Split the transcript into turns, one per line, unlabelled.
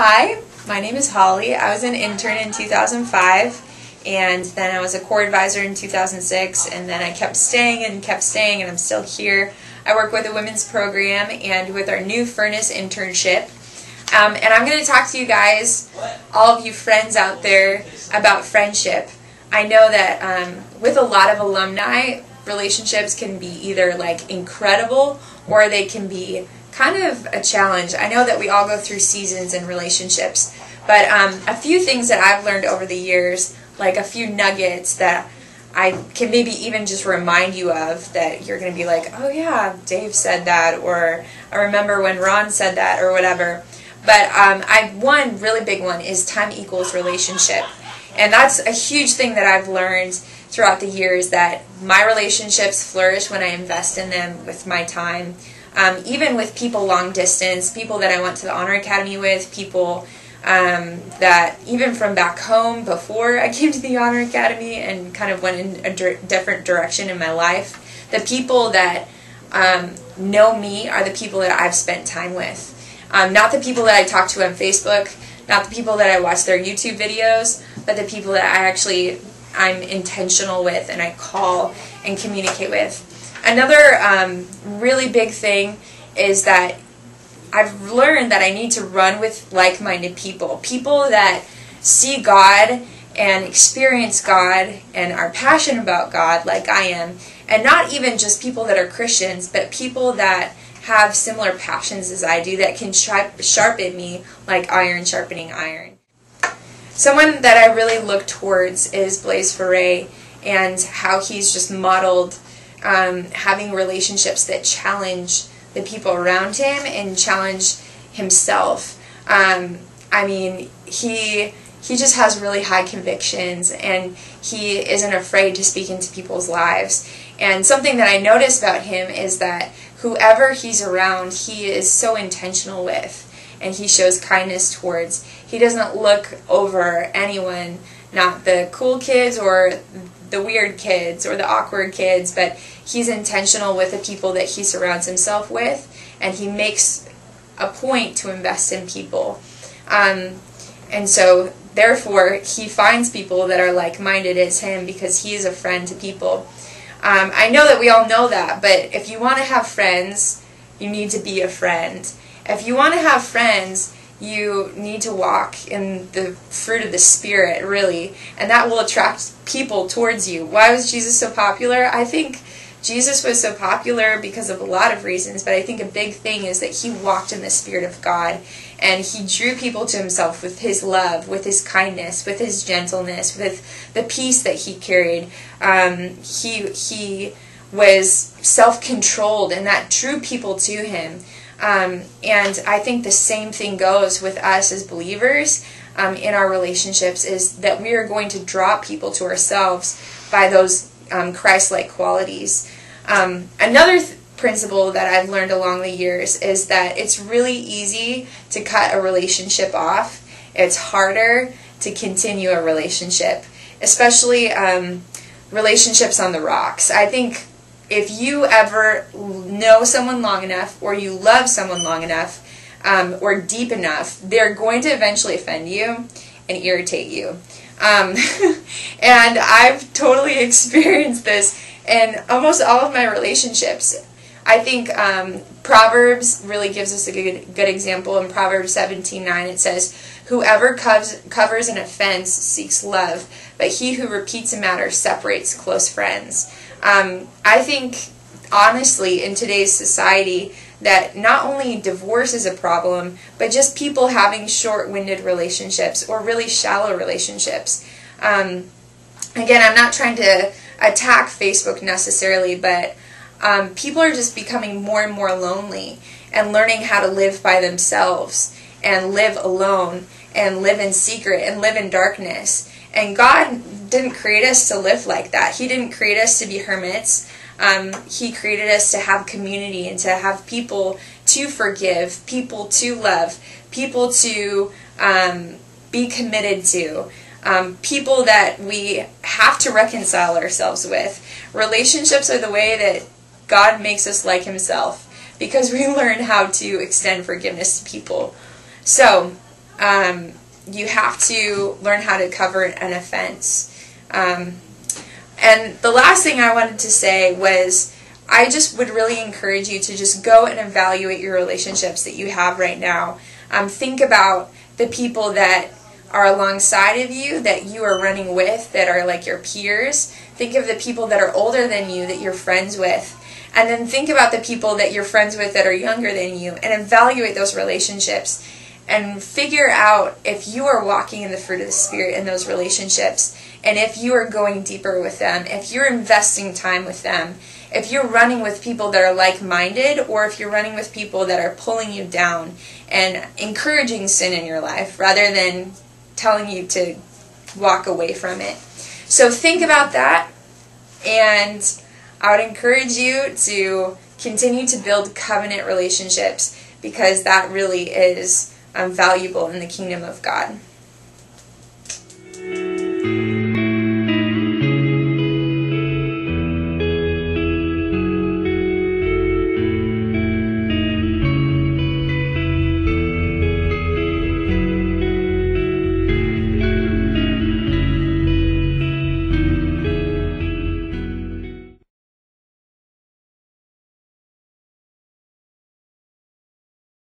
Hi, my name is Holly. I was an intern in 2005, and then I was a core advisor in 2006, and then I kept staying, and I'm still here. I work with a women's program and with our new furnace internship. And I'm going to talk to you guys, all of you friends out there, about friendship. I know that with a lot of alumni, relationships can be either like incredible or they can be kind of a challenge. I know that we all go through seasons in relationships, but a few things that I've learned over the years, like a few nuggets that I can maybe even just remind you of, that you're going to be like, oh yeah, Dave said that, or I remember when Ron said that, or whatever. But one really big one is time equals relationship. And that's a huge thing that I've learned throughout the years, that my relationships flourish when I invest in them with my time. Even with people long distance, people that I went to the Honor Academy with, people that even from back home before I came to the Honor Academy and kind of went in a different direction in my life. The people that know me are the people that I've spent time with. Not the people that I talk to on Facebook, not the people that I watch their YouTube videos, but the people that I'm intentional with and I call and communicate with. Another really big thing is that I've learned that I need to run with like-minded people. People that see God and experience God and are passionate about God like I am. And not even just people that are Christians, but people that have similar passions as I do, that can sharpen me like iron sharpening iron. Someone that I really look towards is Blaise Foray, and how he's just modeled having relationships that challenge the people around him and challenge himself. I mean, he just has really high convictions, and he isn't afraid to speak into people's lives. And something that I noticed about him is that whoever he's around, he is so intentional with, and he shows kindness towards. He doesn't look over anyone, not the cool kids or the weird kids or the awkward kids, but he's intentional with the people that he surrounds himself with, and he makes a point to invest in people. And so, therefore, he finds people that are like-minded as him, because he is a friend to people. I know that we all know that, but if you want to have friends, you need to be a friend. If you want to have friends, you need to walk in the fruit of the Spirit, really, and that will attract people towards you. Why was Jesus so popular? I think Jesus was so popular because of a lot of reasons, but I think a big thing is that he walked in the Spirit of God, and he drew people to himself with his love, with his kindness, with his gentleness, with the peace that he carried. He was self-controlled, and that drew people to him. And I think the same thing goes with us as believers in our relationships, is that we are going to draw people to ourselves by those Christ-like qualities. Another principle that I've learned along the years is that it's really easy to cut a relationship off. It's harder to continue a relationship, especially relationships on the rocks. I think if you ever know someone long enough, or you love someone long enough, or deep enough, they're going to eventually offend you and irritate you. And I've totally experienced this in almost all of my relationships. I think Proverbs really gives us a good example. In Proverbs 17:9, it says, "Whoever covers an offense seeks love, but he who repeats a matter separates close friends." I think, honestly, in today's society, that not only divorce is a problem, but just people having short-winded relationships or really shallow relationships. Again, I'm not trying to attack Facebook necessarily, but people are just becoming more and more lonely and learning how to live by themselves and live alone and live in secret and live in darkness. And God didn't create us to live like that. He didn't create us to be hermits. He created us to have community and to have people to forgive, people to love, people to be committed to, people that we have to reconcile ourselves with. Relationships are the way that God makes us like himself, because we learn how to extend forgiveness to people. So, you have to learn how to cover an offense. And the last thing I wanted to say was, I just would really encourage you to just go and evaluate your relationships that you have right now. Think about the people that are alongside of you, that you are running with, that are like your peers. Think of the people that are older than you, that you're friends with. And then think about the people that you're friends with that are younger than you, and evaluate those relationships. And figure out if you are walking in the fruit of the Spirit in those relationships, and if you are going deeper with them, if you're investing time with them, if you're running with people that are like-minded, or if you're running with people that are pulling you down and encouraging sin in your life rather than telling you to walk away from it. So think about that, and I would encourage you to continue to build covenant relationships, because that really is valuable in the kingdom of God.